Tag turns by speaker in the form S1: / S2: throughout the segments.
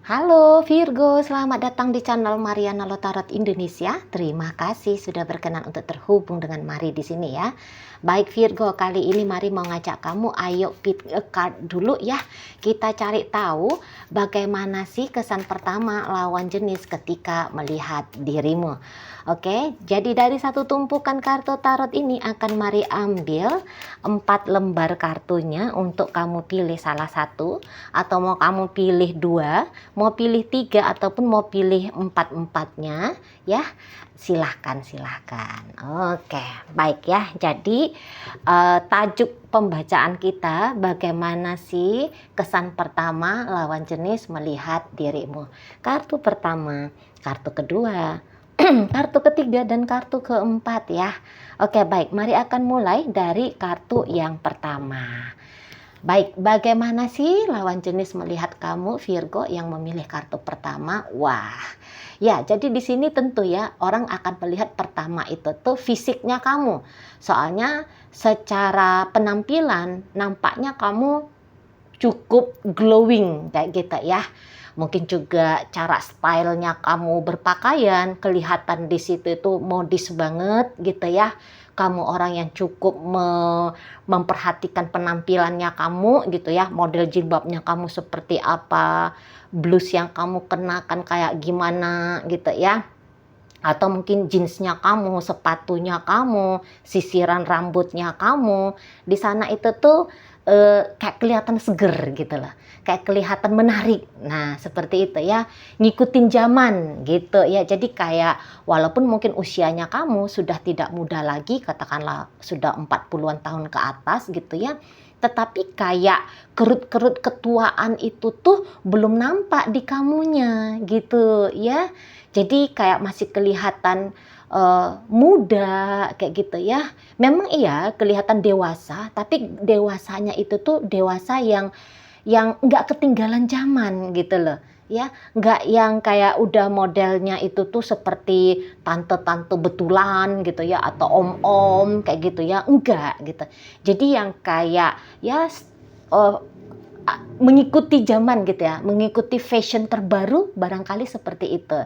S1: Halo Virgo, selamat datang di channel Mariana Lotarot Indonesia. Terima kasih sudah berkenan untuk terhubung dengan Mari di sini ya. Baik Virgo, kali ini Mari mau ngajak kamu, ayo pick a card dulu ya. Kita cari tahu bagaimana sih kesan pertama lawan jenis ketika melihat dirimu. Oke, jadi dari satu tumpukan kartu tarot ini akan Mari ambil 4 lembar kartunya untuk kamu pilih salah satu, atau mau kamu pilih 2, mau pilih 3, ataupun mau pilih 4-empatnya ya, silahkan. Oke, baik ya. Jadi tajuk pembacaan kita, bagaimana sih kesan pertama lawan jenis melihat dirimu. Kartu pertama, kartu kedua, kartu ketiga, dan kartu keempat ya. Oke, baik, mari akan mulai dari kartu yang pertama. Baik, bagaimana sih lawan jenis melihat kamu Virgo yang memilih kartu pertama? Wah, ya, jadi di sini tentu ya orang akan melihat pertama itu tuh fisiknya kamu. Soalnya secara penampilan nampaknya kamu cukup glowing kayak gitu ya. Mungkin juga cara stylenya kamu berpakaian kelihatan di situ itu modis banget gitu ya. Kamu orang yang cukup memperhatikan penampilannya kamu gitu ya. Model jilbabnya kamu seperti apa, blus yang kamu kenakan kayak gimana gitu ya. Atau mungkin jeansnya kamu, sepatunya kamu, sisiran rambutnya kamu. Di sana itu tuh kayak kelihatan seger gitu loh, kayak kelihatan menarik. Nah seperti itu ya, ngikutin zaman gitu ya. Jadi kayak walaupun mungkin usianya kamu sudah tidak muda lagi, katakanlah sudah 40-an tahun ke atas gitu ya, tetapi kayak kerut-kerut ketuaan itu tuh belum nampak di kamunya gitu ya. Jadi kayak masih kelihatan muda kayak gitu ya. Memang iya kelihatan dewasa, tapi dewasanya itu tuh dewasa yang nggak ketinggalan zaman gitu loh ya, nggak yang kayak udah modelnya itu tuh seperti tante-tante betulan gitu ya, atau om-om kayak gitu ya, enggak gitu. Jadi yang kayak ya mengikuti zaman gitu ya, mengikuti fashion terbaru barangkali seperti itu.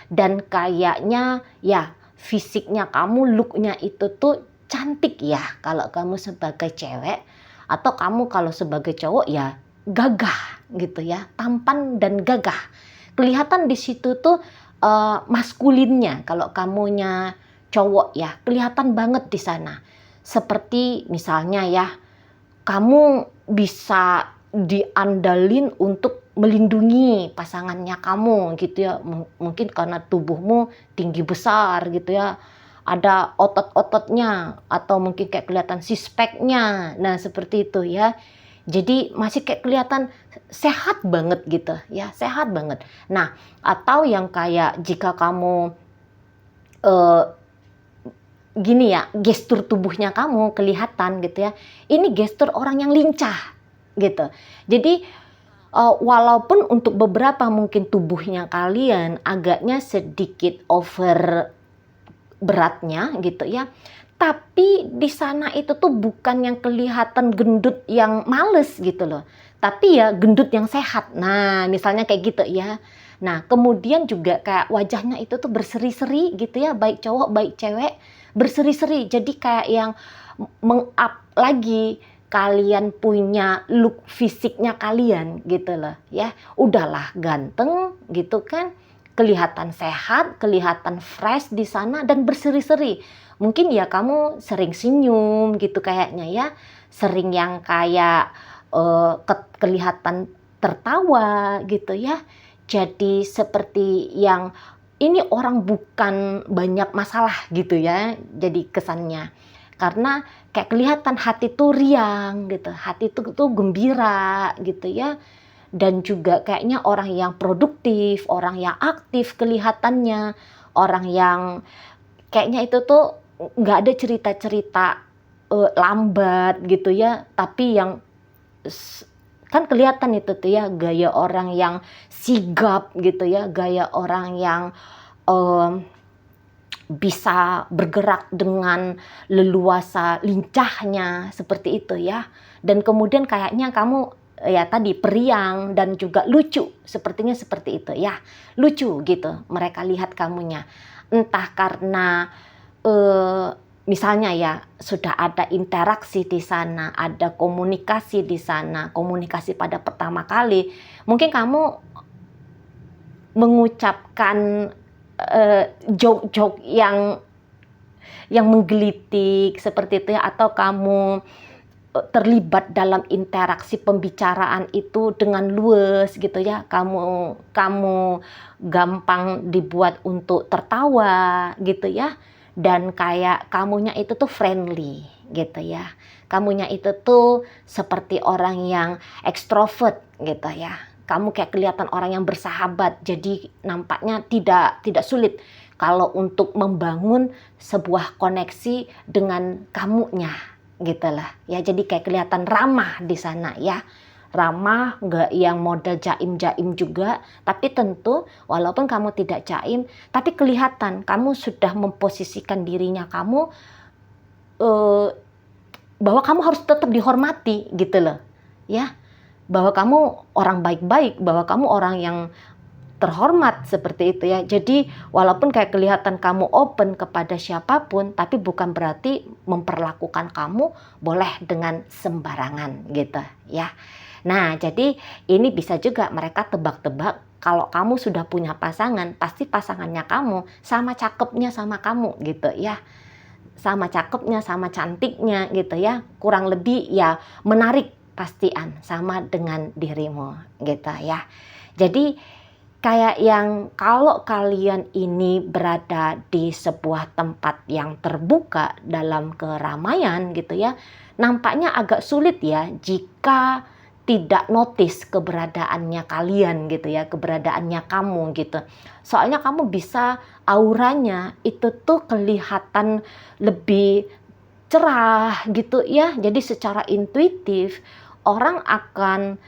S1: Dan kayaknya ya fisiknya kamu, looknya itu tuh cantik ya kalau kamu sebagai cewek, atau kamu kalau sebagai cowok ya gagah gitu ya, tampan dan gagah. Kelihatan di situ tuh maskulinnya. Kalau kamunya cowok ya kelihatan banget di sana. Seperti misalnya ya, kamu bisa diandalin untuk melindungi pasangannya kamu gitu ya. Mungkin karena tubuhmu tinggi besar gitu ya, ada otot-ototnya, atau mungkin kayak kelihatan six-pack-nya. Nah seperti itu ya. Jadi masih kayak kelihatan sehat banget gitu ya, sehat banget. Nah, atau yang kayak jika kamu eh, gini ya, gestur tubuhnya kamu kelihatan gitu ya, ini gestur orang yang lincah gitu. Jadi walaupun untuk beberapa mungkin tubuhnya kalian agaknya sedikit over beratnya gitu ya, tapi di sana itu tuh bukan yang kelihatan gendut yang males gitu loh, tapi ya gendut yang sehat. Nah misalnya kayak gitu ya. Nah kemudian juga kayak wajahnya itu tuh berseri-seri gitu ya, baik cowok baik cewek berseri-seri. Jadi kayak yang meng-up lagi kalian punya look fisiknya kalian gitu loh ya. Udahlah ganteng gitu kan, kelihatan sehat, kelihatan fresh di sana dan berseri-seri. Mungkin ya kamu sering senyum gitu kayaknya ya, sering yang kayak kelihatan tertawa gitu ya. Jadi seperti yang ini orang bukan banyak masalah gitu ya, jadi kesannya. Karena kayak kelihatan hati tuh riang gitu, hati tuh gembira gitu ya. Dan juga kayaknya orang yang produktif, orang yang aktif kelihatannya, orang yang kayaknya itu tuh nggak ada cerita-cerita lambat gitu ya, tapi yang kan kelihatan itu tuh ya gaya orang yang sigap gitu ya, gaya orang yang bisa bergerak dengan leluasa lincahnya seperti itu ya. Dan kemudian kayaknya kamu ya tadi periang dan juga lucu, sepertinya seperti itu ya, lucu gitu mereka lihat kamunya, entah karena misalnya ya sudah ada interaksi di sana, ada komunikasi di sana, komunikasi pada pertama kali, mungkin kamu mengucapkan joke-joke yang menggelitik seperti itu ya, atau kamu terlibat dalam interaksi pembicaraan itu dengan luwes gitu ya, kamu gampang dibuat untuk tertawa gitu ya, dan kayak kamunya itu tuh friendly gitu ya, kamunya itu tuh seperti orang yang ekstrovert gitu ya, kamu kayak kelihatan orang yang bersahabat, jadi nampaknya tidak sulit kalau untuk membangun sebuah koneksi dengan kamunya gitu lah ya. Jadi kayak kelihatan ramah di sana ya, ramah, nggak yang model jaim-jaim juga, tapi tentu walaupun kamu tidak jaim, tapi kelihatan kamu sudah memposisikan dirinya kamu bahwa kamu harus tetap dihormati gitu loh ya, bahwa kamu orang baik-baik, bahwa kamu orang yang terhormat seperti itu ya. Jadi walaupun kayak kelihatan kamu open kepada siapapun, tapi bukan berarti memperlakukan kamu boleh dengan sembarangan gitu ya. Nah, jadi ini bisa juga mereka tebak-tebak kalau kamu sudah punya pasangan, pasti pasangannya kamu sama cakepnya sama kamu gitu ya. Sama cakepnya, sama cantiknya gitu ya. Kurang lebih ya menarik pastian sama dengan dirimu gitu ya. Jadi kayak yang kalau kalian ini berada di sebuah tempat yang terbuka dalam keramaian gitu ya, nampaknya agak sulit ya jika tidak notice keberadaannya kalian gitu ya, keberadaannya kamu gitu. Soalnya kamu bisa auranya itu tuh kelihatan lebih cerah gitu ya. Jadi secara intuitif orang akan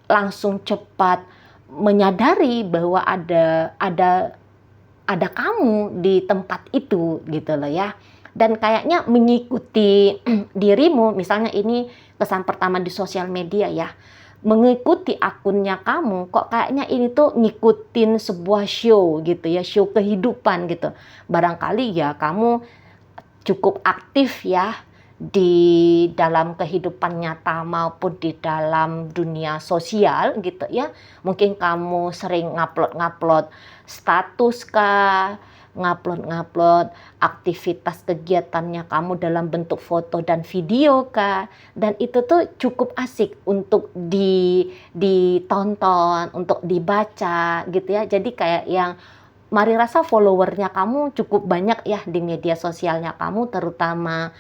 S1: langsung cepat menyadari bahwa ada kamu di tempat itu gitu loh ya, dan kayaknya mengikuti dirimu. Misalnya ini kesan pertama di sosial media ya, mengikuti akunnya kamu, kok kayaknya ini tuh ngikutin sebuah show gitu ya, show kehidupan gitu. Barangkali ya kamu cukup aktif ya di dalam kehidupan nyata maupun di dalam dunia sosial gitu ya. Mungkin kamu sering ngupload status kah, ngupload aktivitas kegiatannya kamu dalam bentuk foto dan video kah, dan itu tuh cukup asik untuk ditonton, untuk dibaca gitu ya. Jadi kayak yang Mari rasa followernya kamu cukup banyak ya di media sosialnya kamu, terutama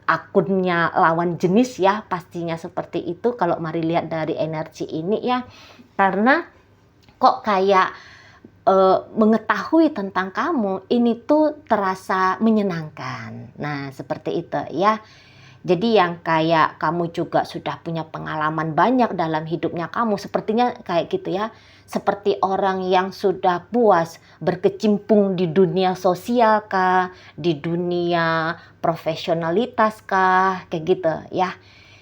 S1: akunnya lawan jenis ya, pastinya seperti itu kalau Mari lihat dari energi ini ya. Karena kok kayak mengetahui tentang kamu ini tuh terasa menyenangkan. Nah, seperti itu ya. Jadi yang kayak kamu juga sudah punya pengalaman banyak dalam hidupnya kamu, sepertinya kayak gitu ya. Seperti orang yang sudah puas berkecimpung di dunia sosial kah, di dunia profesionalitas kah, kayak gitu ya.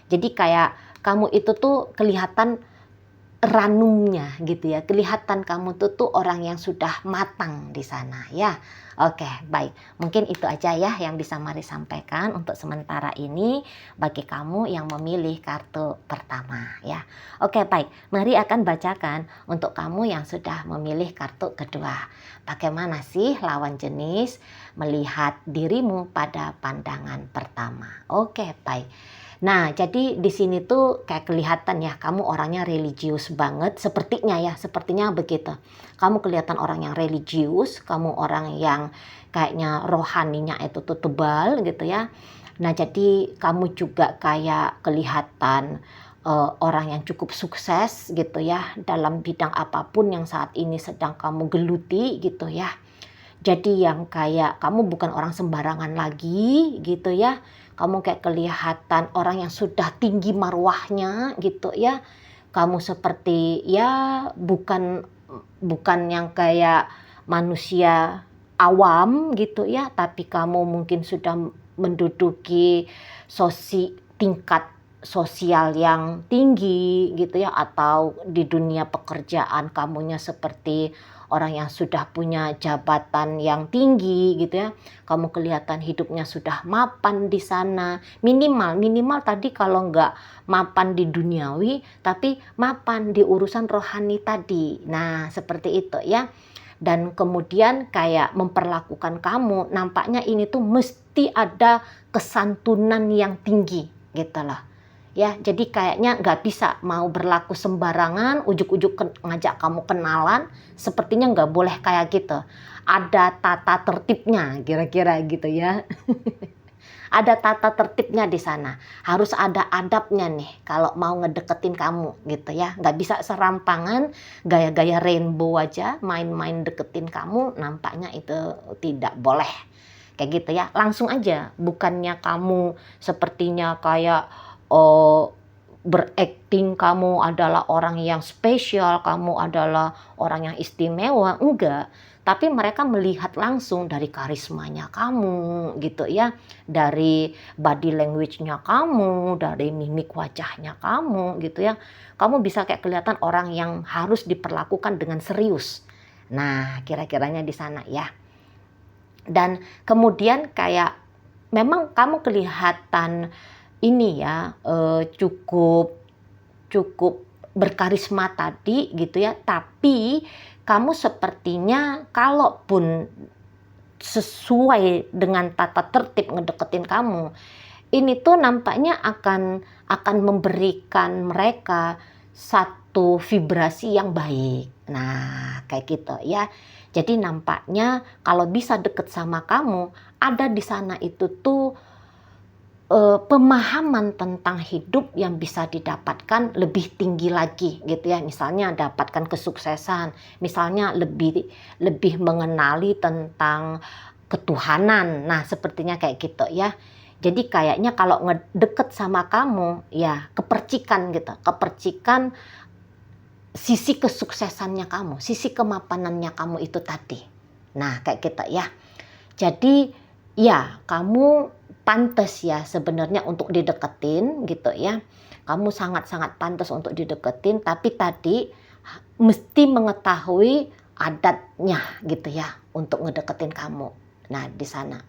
S1: Jadi kayak kamu itu tuh kelihatan ranumnya gitu ya, kelihatan kamu tuh orang yang sudah matang di sana ya. Oke, baik, mungkin itu aja ya yang bisa Mari sampaikan untuk sementara ini bagi kamu yang memilih kartu pertama ya. Oke, baik, Mari akan bacakan untuk kamu yang sudah memilih kartu kedua. Bagaimana sih lawan jenis melihat dirimu pada pandangan pertama? Oke, baik. Nah, jadi di sini tuh kayak kelihatan ya, kamu orangnya religius banget, sepertinya begitu. Kamu kelihatan orang yang religius, kamu orang yang kayaknya rohaninya itu tuh tebal gitu ya. Nah, jadi kamu juga kayak kelihatan orang yang cukup sukses gitu ya, dalam bidang apapun yang saat ini sedang kamu geluti gitu ya. Jadi yang kayak kamu bukan orang sembarangan lagi gitu ya. Kamu kayak kelihatan orang yang sudah tinggi marwahnya gitu ya. Kamu seperti ya bukan yang kayak manusia awam gitu ya, tapi kamu mungkin sudah menduduki tingkat sosial yang tinggi gitu ya, atau di dunia pekerjaan kamunya seperti orang yang sudah punya jabatan yang tinggi gitu ya, kamu kelihatan hidupnya sudah mapan di sana, minimal tadi kalau nggak mapan di duniawi tapi mapan di urusan rohani tadi. Nah seperti itu ya. Dan kemudian kayak memperlakukan kamu, nampaknya ini tuh mesti ada kesantunan yang tinggi gitu loh ya. Jadi kayaknya nggak bisa mau berlaku sembarangan, ujuk-ujuk ngajak kamu kenalan, sepertinya nggak boleh kayak gitu. Ada tata tertibnya kira-kira gitu ya. Ada tata tertibnya di sana, harus ada adabnya nih kalau mau ngedeketin kamu gitu ya. Nggak bisa serampangan gaya-gaya rainbow aja main-main deketin kamu, nampaknya itu tidak boleh kayak gitu ya. Langsung aja, bukannya kamu sepertinya kayak berakting kamu adalah orang yang spesial, kamu adalah orang yang istimewa, enggak. Tapi mereka melihat langsung dari karismanya kamu gitu ya, dari body language-nya kamu, dari mimik wajahnya kamu gitu ya. Kamu bisa kayak kelihatan orang yang harus diperlakukan dengan serius. Nah, kira-kiranya di sana ya. Dan kemudian kayak memang kamu kelihatan ini ya, cukup berkarisma tadi gitu ya, tapi kamu sepertinya kalaupun sesuai dengan tata tertib ngedeketin kamu, ini tuh nampaknya akan memberikan mereka satu vibrasi yang baik. Nah, kayak gitu ya. Jadi nampaknya kalau bisa deket sama kamu, ada di sana itu tuh pemahaman tentang hidup yang bisa didapatkan lebih tinggi lagi gitu ya. Misalnya dapatkan kesuksesan, misalnya lebih mengenali tentang ketuhanan. Nah, sepertinya kayak gitu ya. Jadi kayaknya kalau ngedeket sama kamu ya kepercikan gitu, kepercikan sisi kesuksesannya kamu, sisi kemapanannya kamu itu tadi. Nah, kayak gitu ya. Jadi ya kamu pantas ya sebenarnya untuk dideketin gitu ya. Kamu sangat-sangat pantas untuk dideketin, tapi tadi mesti mengetahui adatnya gitu ya untuk ngedeketin kamu. Nah, di sana.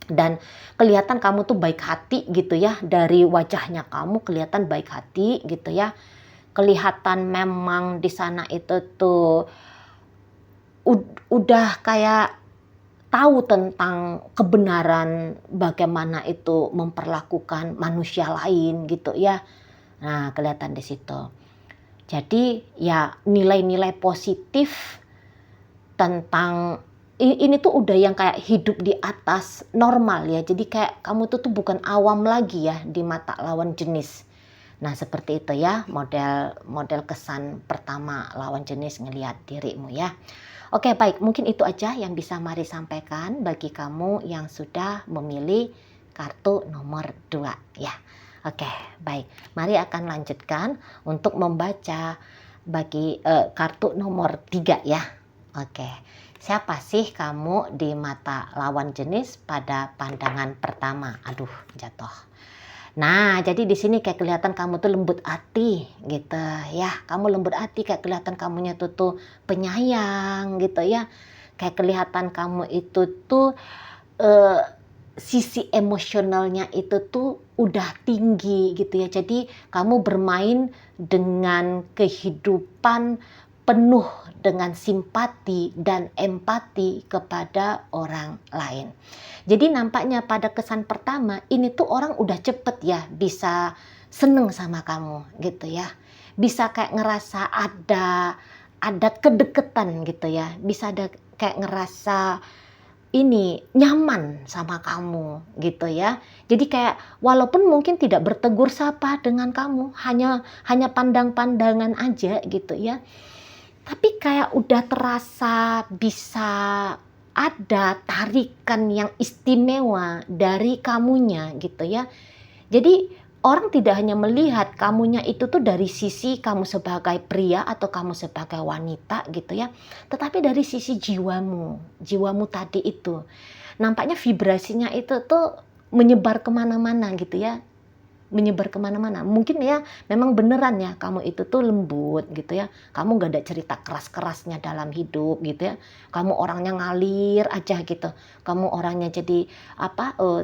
S1: Dan kelihatan kamu tuh baik hati gitu ya, dari wajahnya kamu kelihatan baik hati gitu ya. Kelihatan memang di sana itu tuh udah kayak tahu tentang kebenaran bagaimana itu memperlakukan manusia lain gitu ya. Nah, kelihatan di situ. Jadi ya nilai-nilai positif tentang ini tuh udah yang kayak hidup di atas normal ya. Jadi kayak kamu tuh bukan awam lagi ya di mata lawan jenis. Nah, seperti itu ya model kesan pertama lawan jenis ngelihat dirimu ya. Oke, baik, mungkin itu aja yang bisa Mari sampaikan bagi kamu yang sudah memilih kartu nomor 2 ya. Oke, baik. Mari akan lanjutkan untuk membaca bagi kartu nomor 3 ya. Oke. Siapa sih kamu di mata lawan jenis pada pandangan pertama? Aduh, jatuh. Nah, jadi di sini kayak kelihatan kamu tuh lembut hati gitu ya. Kamu lembut hati, kayak kelihatan kamunya tuh penyayang gitu ya. Kayak kelihatan kamu itu tuh sisi emosionalnya itu tuh udah tinggi gitu ya. Jadi kamu bermain dengan kehidupan penuh dengan simpati dan empati kepada orang lain. Jadi nampaknya pada kesan pertama ini tuh orang udah cepet ya bisa seneng sama kamu gitu ya. Bisa kayak ngerasa ada kedekatan gitu ya. Bisa ada kayak ngerasa ini nyaman sama kamu gitu ya. Jadi kayak walaupun mungkin tidak bertegur sapa dengan kamu, hanya pandang-pandangan aja gitu ya. Tapi kayak udah terasa bisa ada tarikan yang istimewa dari kamunya gitu ya. Jadi orang tidak hanya melihat kamunya itu tuh dari sisi kamu sebagai pria atau kamu sebagai wanita gitu ya. Tetapi dari sisi jiwamu tadi itu. Nampaknya vibrasinya itu tuh menyebar kemana-mana gitu ya. menyebar kemana-mana. Mungkin ya memang beneran ya kamu itu tuh lembut gitu ya, kamu gak ada cerita keras-kerasnya dalam hidup gitu ya, kamu orangnya ngalir aja gitu, kamu orangnya jadi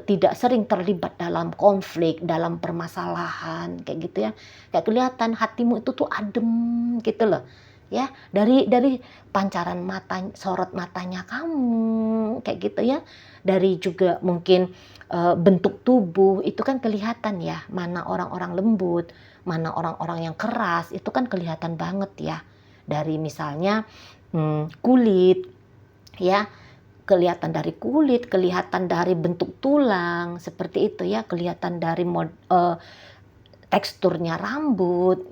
S1: tidak sering terlibat dalam konflik, dalam permasalahan kayak gitu ya, kayak kelihatan hatimu itu tuh adem gitu loh ya, dari pancaran mata, sorot matanya kamu kayak gitu ya, dari juga mungkin bentuk tubuh itu kan kelihatan ya, mana orang-orang lembut, mana orang-orang yang keras, itu kan kelihatan banget ya. Dari misalnya kulit ya, kelihatan dari kulit, kelihatan dari bentuk tulang seperti itu ya, kelihatan dari teksturnya rambut,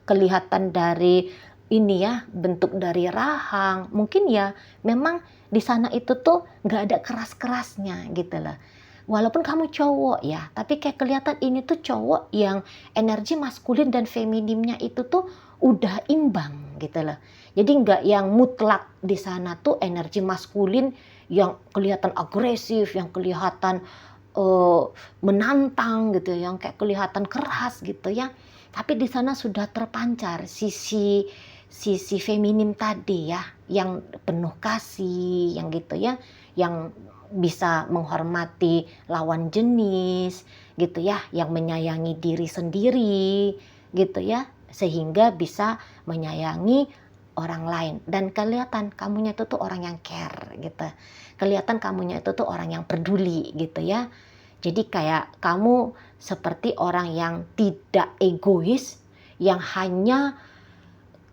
S1: kelihatan dari ini ya, bentuk dari rahang. Mungkin ya memang di sana itu tuh nggak ada keras-kerasnya gitu loh. Walaupun kamu cowok ya, tapi kayak kelihatan ini tuh cowok yang energi maskulin dan feminimnya itu tuh udah imbang gitu loh. Jadi nggak yang mutlak di sana tuh energi maskulin yang kelihatan agresif, yang kelihatan menantang gitu, yang kayak kelihatan keras gitu ya. Tapi di sana sudah terpancar sisi feminim tadi ya, yang penuh kasih, yang gitu ya, yang bisa menghormati lawan jenis gitu ya, yang menyayangi diri sendiri gitu ya, sehingga bisa menyayangi orang lain. Dan kelihatan kamunya itu tuh orang yang care gitu, kelihatan kamunya itu tuh orang yang peduli gitu ya. Jadi kayak kamu seperti orang yang tidak egois, yang hanya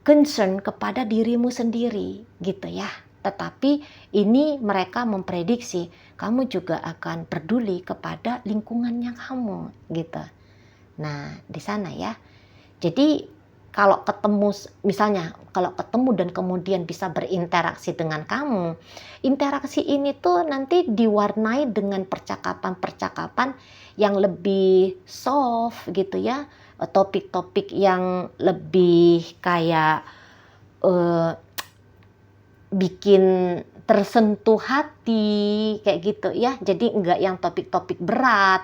S1: concern kepada dirimu sendiri gitu ya. Tetapi ini mereka memprediksi kamu juga akan peduli kepada lingkungannya kamu gitu. Nah, di sana ya. Jadi kalau ketemu, misalnya kalau ketemu dan kemudian bisa berinteraksi dengan kamu, interaksi ini tuh nanti diwarnai dengan percakapan-percakapan yang lebih soft gitu ya, topik-topik yang lebih kayak bikin tersentuh hati kayak gitu ya. Jadi enggak yang topik-topik berat,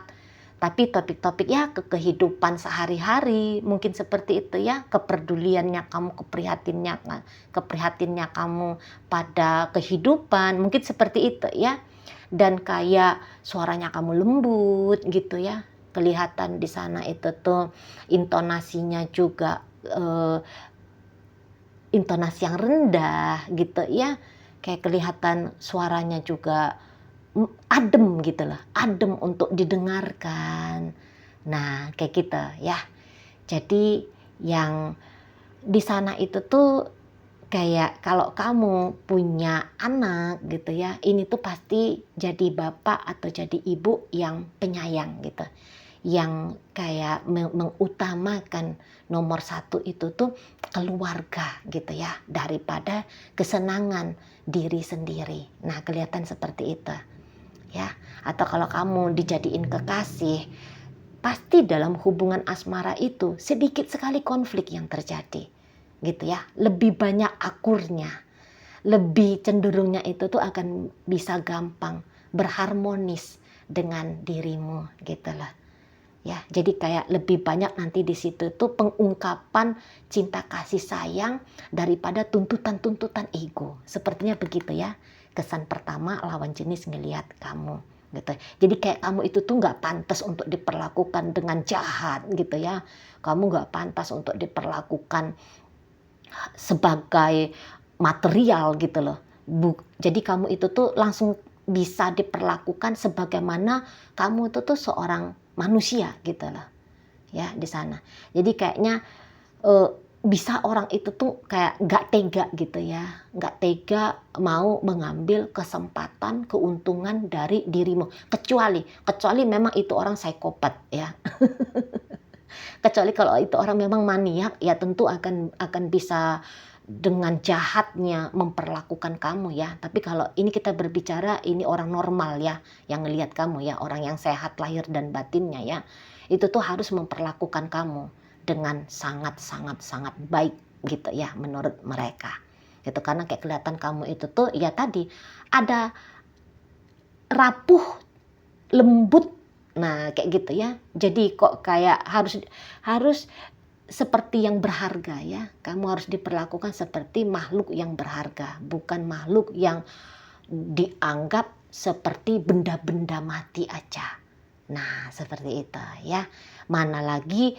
S1: tapi topik-topik ya kehidupan sehari-hari, mungkin seperti itu ya, kepeduliannya kamu, keprihatinnya kamu pada kehidupan, mungkin seperti itu ya. Dan kayak suaranya kamu lembut gitu ya, kelihatan di sana itu tuh intonasinya juga intonasi yang rendah gitu ya, kayak kelihatan suaranya juga adem gitu loh, adem untuk didengarkan. Nah kayak gitu ya. Jadi yang di sana itu tuh kayak kalau kamu punya anak gitu ya, ini tuh pasti jadi bapak atau jadi ibu yang penyayang gitu, yang kayak mengutamakan nomor satu itu tuh keluarga gitu ya, daripada kesenangan diri sendiri. Nah kelihatan seperti itu ya. Atau kalau kamu dijadiin kekasih, pasti dalam hubungan asmara itu sedikit sekali konflik yang terjadi gitu ya, lebih banyak akurnya, lebih cenderungnya itu tuh akan bisa gampang berharmonis dengan dirimu gitu loh ya. Jadi kayak lebih banyak nanti di situ tuh pengungkapan cinta kasih sayang daripada tuntutan-tuntutan ego, sepertinya begitu ya. Kesan pertama lawan jenis ngelihat kamu gitu. Jadi kayak kamu itu tuh nggak pantas untuk diperlakukan dengan jahat gitu ya, kamu nggak pantas untuk diperlakukan sebagai material gitu loh. Jadi kamu itu tuh langsung bisa diperlakukan sebagaimana kamu itu tuh seorang manusia gitu loh ya di sana. Jadi kayaknya bisa orang itu tuh kayak nggak tega gitu ya, nggak tega mau mengambil kesempatan keuntungan dari dirimu, kecuali memang itu orang psikopat ya. Kecuali kalau itu orang memang maniak, ya tentu akan bisa dengan jahatnya memperlakukan kamu ya. Tapi kalau ini kita berbicara ini orang normal ya, yang ngelihat kamu ya, orang yang sehat lahir dan batinnya ya, itu tuh harus memperlakukan kamu dengan sangat baik gitu ya menurut mereka. Gitu, karena kayak kelihatan kamu itu tuh ya tadi ada rapuh, lembut Nah, kayak gitu ya. Jadi kok kayak harus seperti yang berharga ya. Kamu harus diperlakukan seperti makhluk yang berharga, bukan makhluk yang dianggap seperti benda-benda mati aja. Nah, seperti itu ya. Mana lagi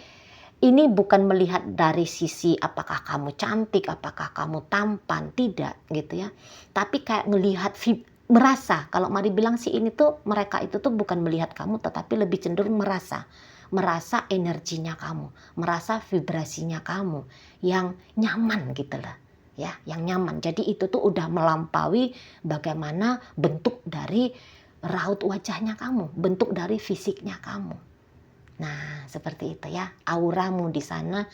S1: ini bukan melihat dari sisi apakah kamu cantik, apakah kamu tampan, tidak gitu ya. Tapi kayak ngelihat merasa, kalau Mari bilang sih ini tuh mereka itu tuh bukan melihat kamu tetapi lebih cenderung merasa energinya kamu, merasa vibrasinya kamu yang nyaman gitu lah. Ya, yang nyaman. Jadi itu tuh udah melampaui bagaimana bentuk dari raut wajahnya kamu, bentuk dari fisiknya kamu. Nah, seperti itu ya, auramu di sana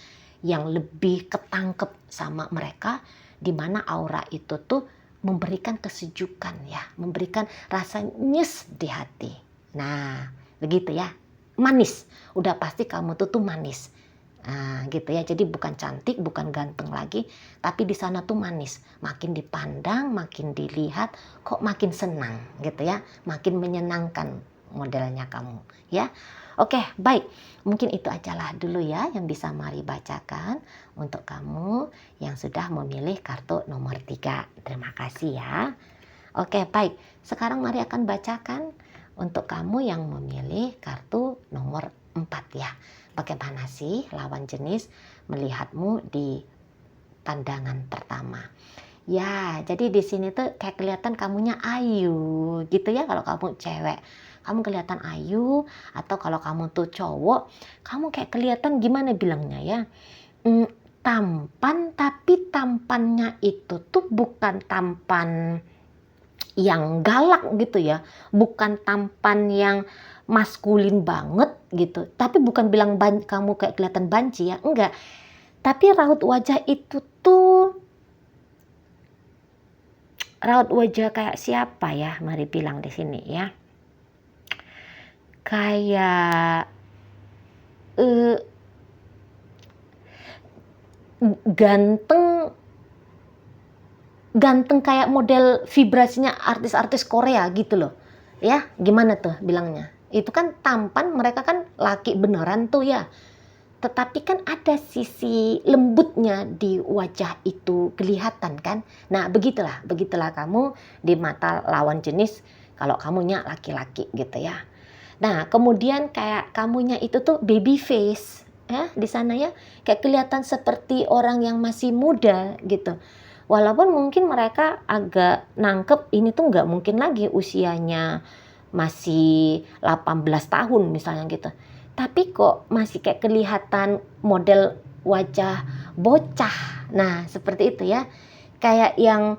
S1: yang lebih ketangkep sama mereka, di mana aura itu tuh memberikan kesejukan ya, memberikan rasa nyes di hati. Nah, begitu ya, manis, udah pasti kamu tuh manis. Nah, gitu ya, jadi bukan cantik, bukan ganteng lagi, tapi di sana tuh manis. Makin dipandang, makin dilihat, kok makin senang gitu ya, makin menyenangkan modelnya kamu ya. Oke, baik. Mungkin itu ajalah dulu ya yang bisa Mari bacakan untuk kamu yang sudah memilih kartu nomor 3. Terima kasih ya. Oke, baik. Sekarang Mari akan bacakan untuk kamu yang memilih kartu nomor 4 ya. Bagaimana sih lawan jenis melihatmu di pandangan pertama? Ya, jadi di sini tuh kayak kelihatan kamunya ayu gitu ya kalau kamu cewek. Kamu kelihatan ayu, atau kalau kamu tuh cowok, kamu kayak kelihatan gimana bilangnya ya? Tampan, tapi tampannya itu tuh bukan tampan yang galak gitu ya. Bukan tampan yang maskulin banget gitu. Tapi bukan bilang kamu kayak kelihatan banci ya, enggak. Tapi raut wajah itu tuh raut wajah kayak siapa ya? Mari bilang di sini ya. Kayak ganteng kayak model vibrasinya artis-artis Korea gitu loh. Ya, gimana tuh bilangnya? Itu kan tampan, mereka kan laki beneran tuh ya. Tetapi kan ada sisi lembutnya di wajah itu kelihatan kan. Nah, begitulah kamu di mata lawan jenis kalau kamunya laki-laki gitu ya. Nah, kemudian kayak kamunya itu tuh baby face ya di sana ya, kayak kelihatan seperti orang yang masih muda gitu. Walaupun mungkin mereka agak nangkep ini tuh nggak mungkin lagi usianya masih 18 tahun misalnya gitu. Tapi kok masih kayak kelihatan model wajah bocah. Nah, seperti itu ya. Kayak yang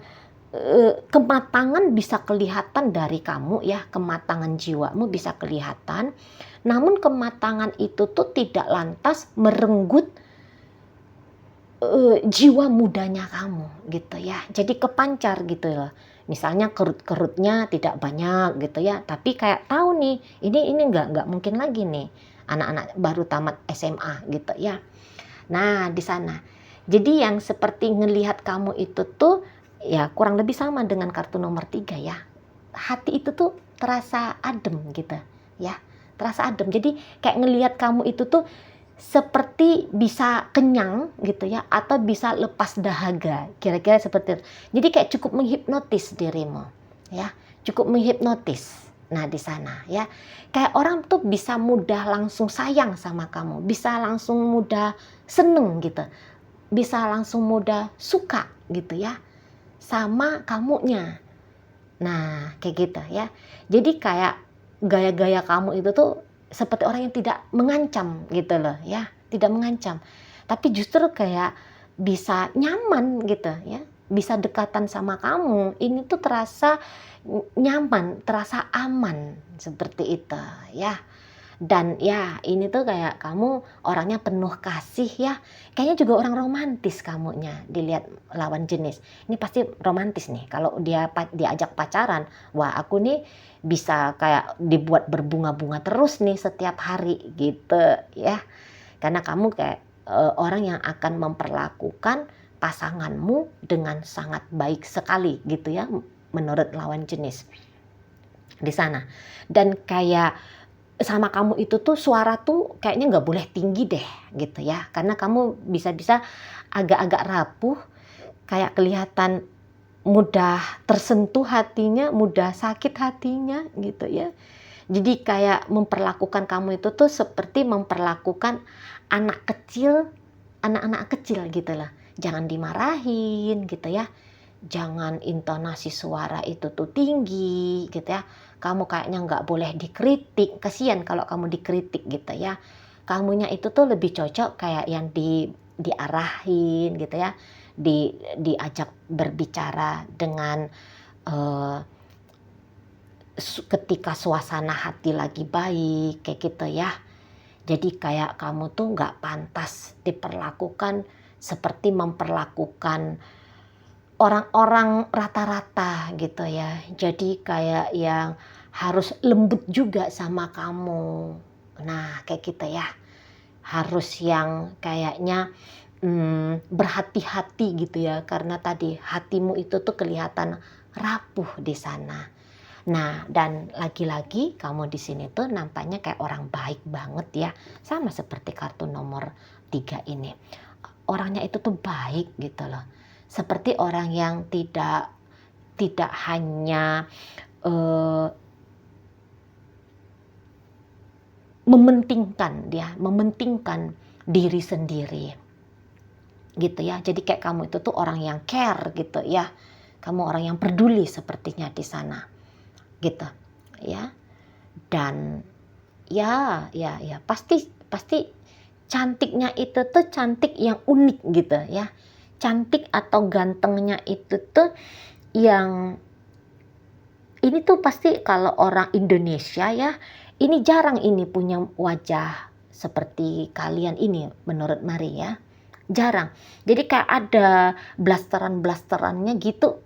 S1: kematangan bisa kelihatan dari kamu ya, kematangan jiwamu bisa kelihatan. Namun kematangan itu tuh tidak lantas merenggut jiwa mudanya kamu gitu ya. Jadi kepancar gitu loh. Misalnya kerut-kerutnya tidak banyak gitu ya, tapi kayak tahu nih, ini nggak mungkin lagi nih anak-anak baru tamat SMA gitu ya. Nah, di sana. Jadi yang seperti ngelihat kamu itu tuh ya kurang lebih sama dengan kartu nomor 3 ya. Hati itu tuh terasa adem gitu ya. Terasa adem. Jadi kayak ngelihat kamu itu tuh seperti bisa kenyang gitu ya, atau bisa lepas dahaga. Kira-kira seperti itu. Jadi kayak cukup menghipnotis dirimu ya. Cukup menghipnotis. Nah, di sana ya. Kayak orang tuh bisa mudah langsung sayang sama kamu, bisa langsung mudah seneng gitu, bisa langsung mudah suka gitu ya sama kamunya. Nah, kayak gitu ya. Jadi kayak gaya-gaya kamu itu tuh seperti orang yang tidak mengancam gitu loh ya, tidak mengancam. Tapi justru kayak bisa nyaman gitu ya, bisa dekatan sama kamu. Ini tuh terasa nyaman, terasa aman seperti itu ya. Dan ya ini tuh kayak kamu orangnya penuh kasih ya. Kayaknya juga orang romantis kamunya dilihat lawan jenis. Ini pasti romantis nih. Kalau dia diajak pacaran, wah aku nih bisa kayak dibuat berbunga-bunga terus nih setiap hari gitu ya. Karena kamu kayak orang yang akan memperlakukan pasanganmu dengan sangat baik sekali gitu ya menurut lawan jenis di sana. Dan kayak sama kamu itu tuh suara tuh kayaknya nggak boleh tinggi deh gitu ya, karena kamu bisa-bisa agak-agak rapuh, kayak kelihatan mudah tersentuh hatinya, mudah sakit hatinya gitu ya. Jadi kayak memperlakukan kamu itu tuh seperti memperlakukan anak kecil, anak-anak kecil gitu lah. Jangan dimarahin gitu ya. Jangan intonasi suara itu tuh tinggi gitu ya. Kamu kayaknya nggak boleh dikritik. Kasihan kalau kamu dikritik gitu ya. Kamunya itu tuh lebih cocok kayak yang diarahin gitu ya. Diajak berbicara dengan eh, ketika suasana hati lagi baik kayak gitu ya. Jadi kayak kamu tuh nggak pantas diperlakukan seperti memperlakukan orang-orang rata-rata gitu ya. Jadi kayak yang harus lembut juga sama kamu. Nah kayak gitu ya. Harus yang kayaknya berhati-hati gitu ya. Karena tadi hatimu itu tuh kelihatan rapuh di sana. Nah, dan lagi-lagi kamu di sini tuh nampaknya kayak orang baik banget ya. Sama seperti kartu nomor 3 ini. Orangnya itu tuh baik gitu loh. Seperti orang yang tidak hanya mementingkan diri sendiri. Gitu ya. Jadi kayak kamu itu tuh orang yang care gitu ya. Kamu orang yang peduli sepertinya di sana. Gitu ya. Dan ya pasti cantiknya itu tuh cantik yang unik gitu ya. Cantik atau gantengnya itu tuh yang ini tuh pasti kalau orang Indonesia ya, ini jarang ini punya wajah seperti kalian ini menurut Mari ya. Jarang. Jadi kayak ada blasteran-blasterannya gitu.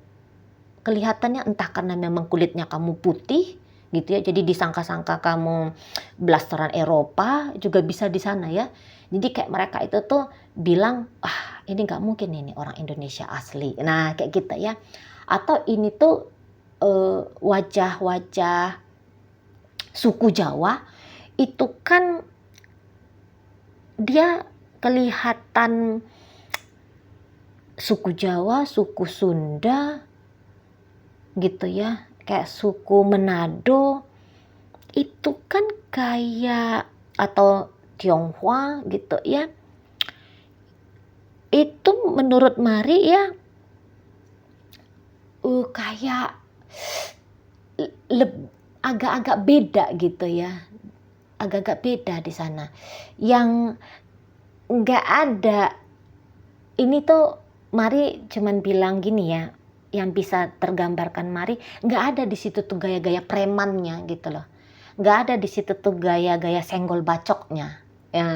S1: Kelihatannya entah karena memang kulitnya kamu putih gitu ya, jadi disangka-sangka kamu blasteran Eropa juga bisa di sana ya. Jadi kayak mereka itu tuh bilang, ini nggak mungkin ini orang Indonesia asli. Nah kayak gitu ya. Atau ini tuh wajah-wajah suku Jawa itu kan dia kelihatan suku Jawa, suku Sunda gitu ya, kayak suku Manado itu kan kayak atau Tionghoa gitu ya. Itu menurut Mari ya kayak agak-agak beda gitu ya. Agak-agak beda di sana. Yang nggak ada, ini tuh Mari cuman bilang gini ya, yang bisa tergambarkan Mari, nggak ada di situ tuh gaya-gaya premannya gitu loh. Nggak ada di situ tuh gaya-gaya senggol bacoknya. Ya,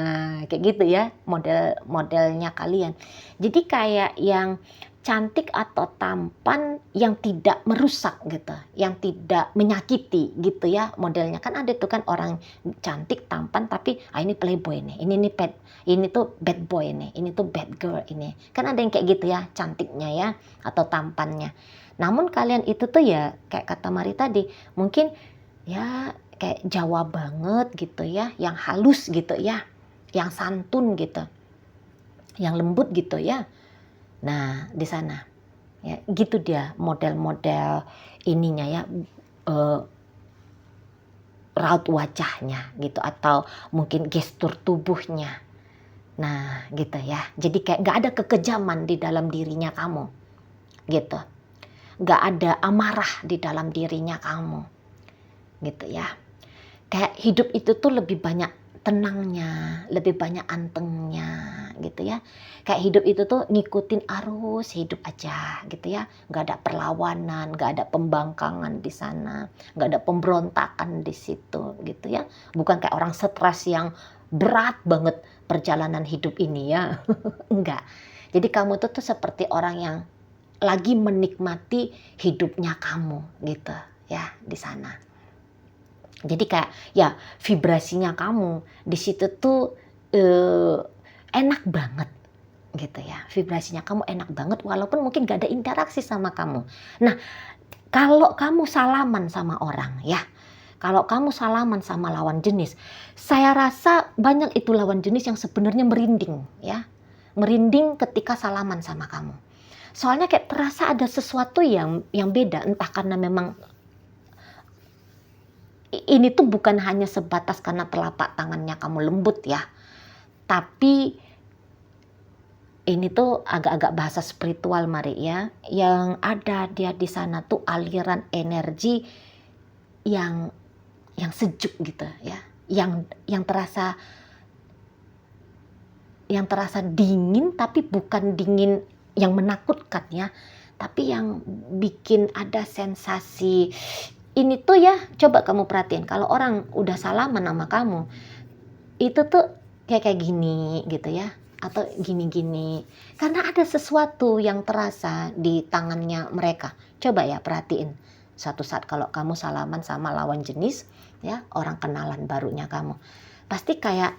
S1: kayak gitu ya modelnya kalian. Jadi kayak yang cantik atau tampan yang tidak merusak gitu, yang tidak menyakiti gitu ya modelnya. Kan ada tuh kan orang cantik tampan tapi ini playboy nih, ini tuh bad boy nih, ini tuh bad girl ini. Kan ada yang kayak gitu ya cantiknya ya atau tampannya. Namun kalian itu tuh ya kayak kata Mari tadi mungkin ya kayak Jawa banget gitu ya, yang halus gitu ya, yang santun gitu, yang lembut gitu ya. Nah di sana ya gitu dia model-model ininya ya, raut wajahnya gitu atau mungkin gestur tubuhnya. Nah gitu ya, jadi kayak gak ada kekejaman di dalam dirinya kamu gitu, gak ada amarah di dalam dirinya kamu gitu ya. Kayak hidup itu tuh lebih banyak tenangnya, lebih banyak antengnya gitu ya. Kayak hidup itu tuh ngikutin arus hidup aja gitu ya. Nggak ada perlawanan, nggak ada pembangkangan di sana, nggak ada pemberontakan di situ gitu ya. Bukan kayak orang stres yang berat banget perjalanan hidup ini ya. Enggak. Jadi kamu tuh seperti orang yang lagi menikmati hidupnya kamu gitu ya di sana. Jadi kayak ya vibrasinya kamu di situ tuh enak banget gitu ya. Vibrasinya kamu enak banget walaupun mungkin gak ada interaksi sama kamu. Nah kalau kamu salaman sama orang ya, Kalau kamu salaman sama lawan jenis, saya rasa banyak itu lawan jenis yang sebenarnya merinding ya. Merinding ketika salaman sama kamu. Soalnya kayak terasa ada sesuatu yang beda, entah karena memang ini tuh bukan hanya sebatas karena telapak tangannya kamu lembut ya. Tapi ini tuh agak-agak bahasa spiritual Mari ya. Yang ada dia di sana tuh aliran energi yang sejuk gitu ya, yang terasa dingin, tapi bukan dingin yang menakutkan ya, tapi yang bikin ada sensasi ini tuh ya. Coba kamu perhatiin kalau orang udah salaman sama kamu itu tuh kayak gini gitu ya, atau gini-gini, karena ada sesuatu yang terasa di tangannya mereka. Coba ya perhatiin suatu saat kalau kamu salaman sama lawan jenis ya, orang kenalan barunya kamu, pasti kayak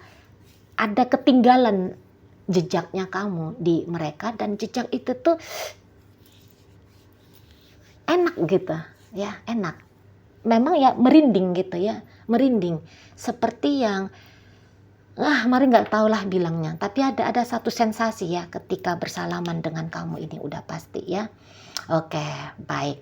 S1: ada ketinggalan jejaknya kamu di mereka, dan jejak itu tuh enak gitu ya, enak. Memang ya merinding gitu ya, merinding seperti yang Mari nggak tahulah bilangnya, tapi ada satu sensasi ya ketika bersalaman dengan kamu ini udah pasti ya. Oke, baik.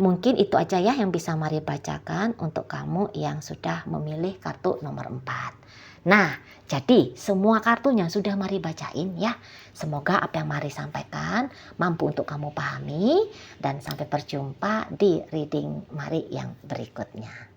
S1: Mungkin itu aja ya yang bisa Mari bacakan untuk kamu yang sudah memilih kartu nomor 4. Nah, jadi semua kartunya sudah Mari bacain ya. Semoga apa yang Mari sampaikan mampu untuk kamu pahami, dan sampai berjumpa di reading Mari yang berikutnya.